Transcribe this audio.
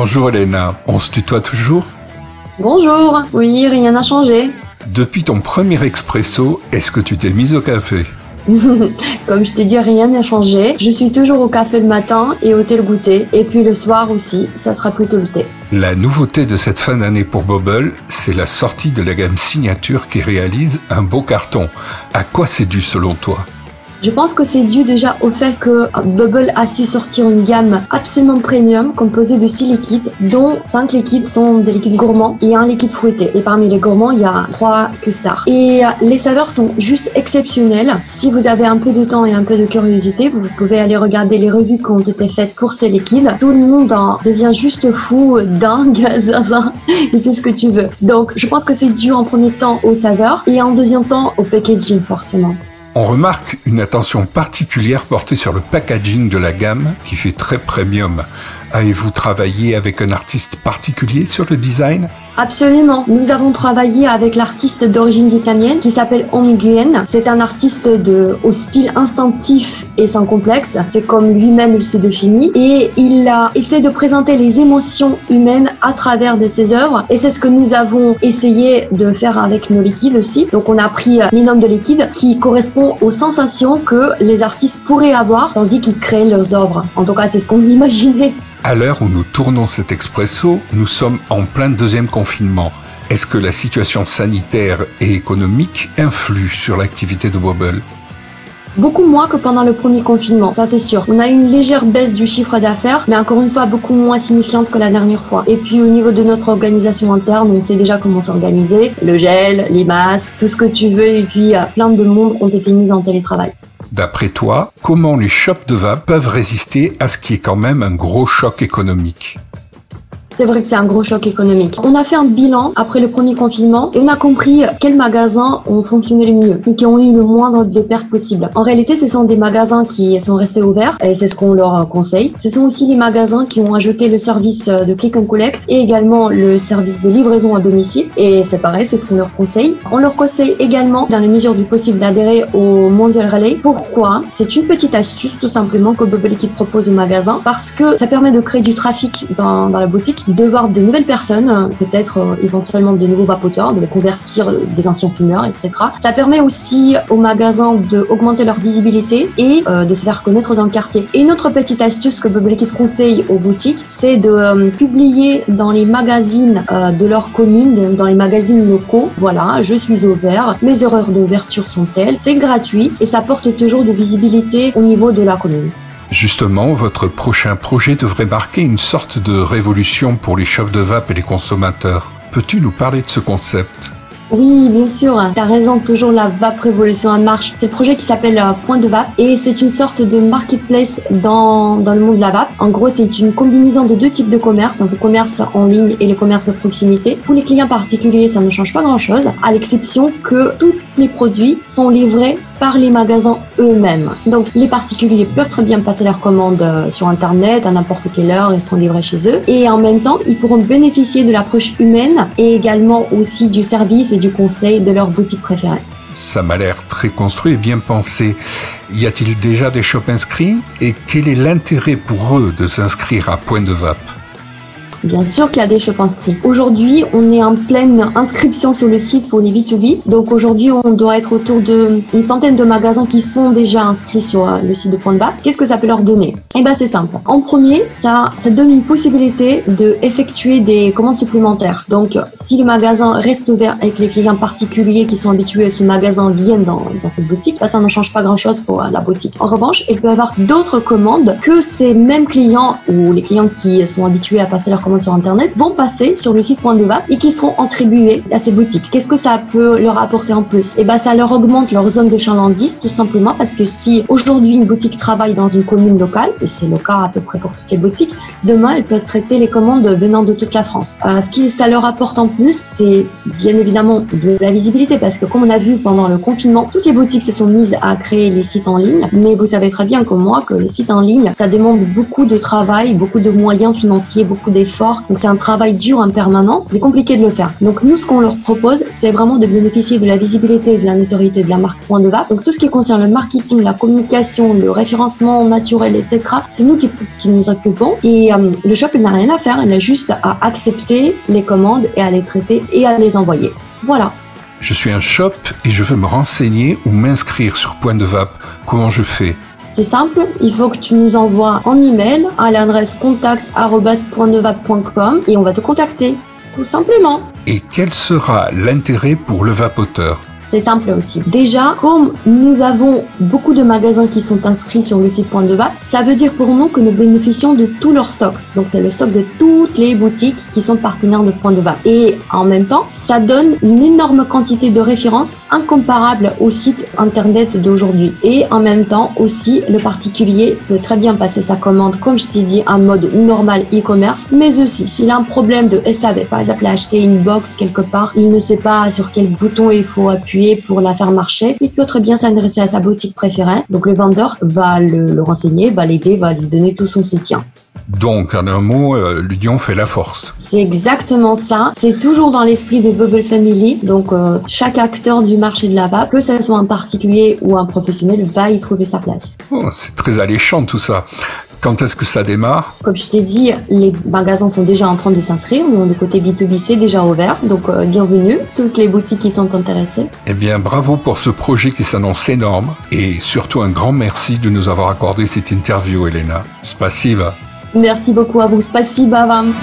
Bonjour Elena, on se tutoie toujours? Bonjour, oui, rien n'a changé. Depuis ton premier expresso, est-ce que tu t'es mise au café? Comme je t'ai dit, rien n'a changé. Je suis toujours au café le matin et au thé le goûter. Et puis le soir aussi, ça sera plutôt le thé. La nouveauté de cette fin d'année pour Bubble, c'est la sortie de la gamme Signature qui réalise un beau carton. À quoi c'est dû selon toi? Je pense que c'est dû déjà au fait que Bubble a su sortir une gamme absolument premium composée de 6 liquides, dont 5 liquides sont des liquides gourmands et un liquide fruité. Et parmi les gourmands, il y a 3 custards. Et les saveurs sont juste exceptionnelles. Si vous avez un peu de temps et un peu de curiosité, vous pouvez aller regarder les revues qui ont été faites pour ces liquides. Tout le monde en devient juste fou, dingue, zinzin, et tout ce que tu veux. Donc, je pense que c'est dû en premier temps aux saveurs et en deuxième temps au packaging, forcément. On remarque une attention particulière portée sur le packaging de la gamme qui fait très premium. Avez-vous travaillé avec un artiste particulier sur le design? Absolument. Nous avons travaillé avec l'artiste d'origine vietnamienne qui s'appelle Ong Nguyen. C'est un artiste au style instinctif et sans complexe. C'est comme lui-même il se définit. Et il a essayé de présenter les émotions humaines à travers de ses œuvres. Et c'est ce que nous avons essayé de faire avec nos liquides aussi. Donc on a pris les noms de liquides qui correspondent aux sensations que les artistes pourraient avoir tandis qu'ils créent leurs œuvres. En tout cas, c'est ce qu'on imaginait. À l'heure où nous tournons cet expresso, nous sommes en plein deuxième confinement. Est-ce que la situation sanitaire et économique influe sur l'activité de Bubble? Beaucoup moins que pendant le premier confinement, ça c'est sûr. On a eu une légère baisse du chiffre d'affaires, mais encore une fois beaucoup moins signifiante que la dernière fois. Et puis au niveau de notre organisation interne, on sait déjà comment s'organiser. Le gel, les masques, tout ce que tu veux, et puis plein de monde ont été mis en télétravail. D'après toi, comment les shops de vape peuvent résister à ce qui est quand même un gros choc économique? C'est vrai que c'est un gros choc économique. On a fait un bilan après le premier confinement et on a compris quels magasins ont fonctionné le mieux et qui ont eu le moindre de pertes possible. En réalité, ce sont des magasins qui sont restés ouverts et c'est ce qu'on leur conseille. Ce sont aussi les magasins qui ont ajouté le service de click and collect et également le service de livraison à domicile. Et c'est pareil, c'est ce qu'on leur conseille. On leur conseille également, dans les mesures du possible, d'adhérer au Mondial Relay. Pourquoi? C'est une petite astuce tout simplement que Bubble Liquid propose au magasin parce que ça permet de créer du trafic dans la boutique, de voir de nouvelles personnes, peut-être éventuellement de nouveaux vapoteurs, de les convertir des anciens fumeurs, etc. Ça permet aussi aux magasins d'augmenter leur visibilité et de se faire connaître dans le quartier. Et une autre petite astuce que Bubble Liquid conseille aux boutiques, c'est de publier dans les magazines de leur commune, dans les magazines locaux. Voilà, je suis au vert, mes horaires d'ouverture sont telles, c'est gratuit et ça porte toujours de visibilité au niveau de la commune. Justement, votre prochain projet devrait marquer une sorte de révolution pour les shops de vape et les consommateurs. Peux-tu nous parler de ce concept? Oui, bien sûr, t'as raison, toujours la Vape Révolution en marche. C'est le projet qui s'appelle Point de Vape et c'est une sorte de marketplace dans le monde de la vape. En gros, c'est une combinaison de 2 types de commerce, donc le commerce en ligne et le commerce de proximité. Pour les clients particuliers, ça ne change pas grand-chose, à l'exception que tous les produits sont livrés par les magasins eux-mêmes. Donc, les particuliers peuvent très bien passer leurs commandes sur Internet à n'importe quelle heure et seront livrés chez eux. Et en même temps, ils pourront bénéficier de l'approche humaine et également aussi du service et du conseil de leur boutique préférée. Ça m'a l'air très construit et bien pensé. Y a-t-il déjà des shops inscrits? Et quel est l'intérêt pour eux de s'inscrire à Point de Vape? Bien sûr qu'il y a des shops inscrits. Aujourd'hui, on est en pleine inscription sur le site pour les B2B. Donc aujourd'hui, on doit être autour d'une centaine de magasins qui sont déjà inscrits sur le site de Point de Vape. Qu'est-ce que ça peut leur donner? Eh ben, c'est simple. En premier, ça donne une possibilité d'effectuer des commandes supplémentaires. Donc, si le magasin reste ouvert et que les clients particuliers qui sont habitués à ce magasin viennent dans cette boutique, là, ça ne change pas grand-chose pour la boutique. En revanche, il peut y avoir d'autres commandes que ces mêmes clients ou les clients qui sont habitués à passer leurs commandes sur Internet vont passer sur le site Point de Vape et qui seront attribués à ces boutiques. Qu'est-ce que ça peut leur apporter en plus? Eh ben, ça leur augmente leur zone de chalandise, tout simplement parce que si aujourd'hui une boutique travaille dans une commune locale, et c'est le cas à peu près pour toutes les boutiques, demain elle peut traiter les commandes venant de toute la France. Ce qui ça leur apporte en plus, c'est bien évidemment de la visibilité parce que comme on a vu pendant le confinement, toutes les boutiques se sont mises à créer les sites en ligne, mais vous savez très bien comme moi que les sites en ligne, ça demande beaucoup de travail, beaucoup de moyens financiers, beaucoup d'efforts fort. Donc c'est un travail dur en permanence. C'est compliqué de le faire. Donc nous, ce qu'on leur propose, c'est vraiment de bénéficier de la visibilité et de la notoriété de la marque Point de Vape. Donc tout ce qui concerne le marketing, la communication, le référencement naturel, etc. C'est nous qui nous occupons. Et le shop, il n'a rien à faire. Il a juste à accepter les commandes et à les traiter et à les envoyer. Voilà. Je suis un shop et je veux me renseigner ou m'inscrire sur Point de Vape. Comment je fais ? C'est simple, il faut que tu nous envoies un email à l'adresse contact@pointdevape.com et on va te contacter, tout simplement. Et quel sera l'intérêt pour le vapoteur ? C'est simple aussi. Déjà, comme nous avons beaucoup de magasins qui sont inscrits sur le site Point de Vape, ça veut dire pour nous que nous bénéficions de tout leur stock. Donc c'est le stock de toutes les boutiques qui sont partenaires de Point de Vape. Et en même temps, ça donne une énorme quantité de références incomparable au site internet d'aujourd'hui. Et en même temps aussi, le particulier peut très bien passer sa commande, comme je t'ai dit, en mode normal e-commerce. Mais aussi, s'il a un problème de SAV, par exemple, il a acheté une box quelque part, il ne sait pas sur quel bouton il faut appuyer pour la faire marcher, il peut très bien s'adresser à sa boutique préférée. Donc le vendeur va le renseigner, va l'aider, va lui donner tout son soutien. Donc, en un mot, l'union fait la force. C'est exactement ça. C'est toujours dans l'esprit de Bubble Family. Donc, chaque acteur du marché de la vape, que ce soit un particulier ou un professionnel, va y trouver sa place. Oh, c'est très alléchant tout ça. Quand est-ce que ça démarre ? Comme je t'ai dit, les magasins sont déjà en train de s'inscrire. Le côté B2B, c'est déjà ouvert. Donc, bienvenue, toutes les boutiques qui sont intéressées. Eh bien, bravo pour ce projet qui s'annonce énorme. Et surtout, un grand merci de nous avoir accordé cette interview, Elena. Spasiba. Merci beaucoup à vous. Spasiba vam.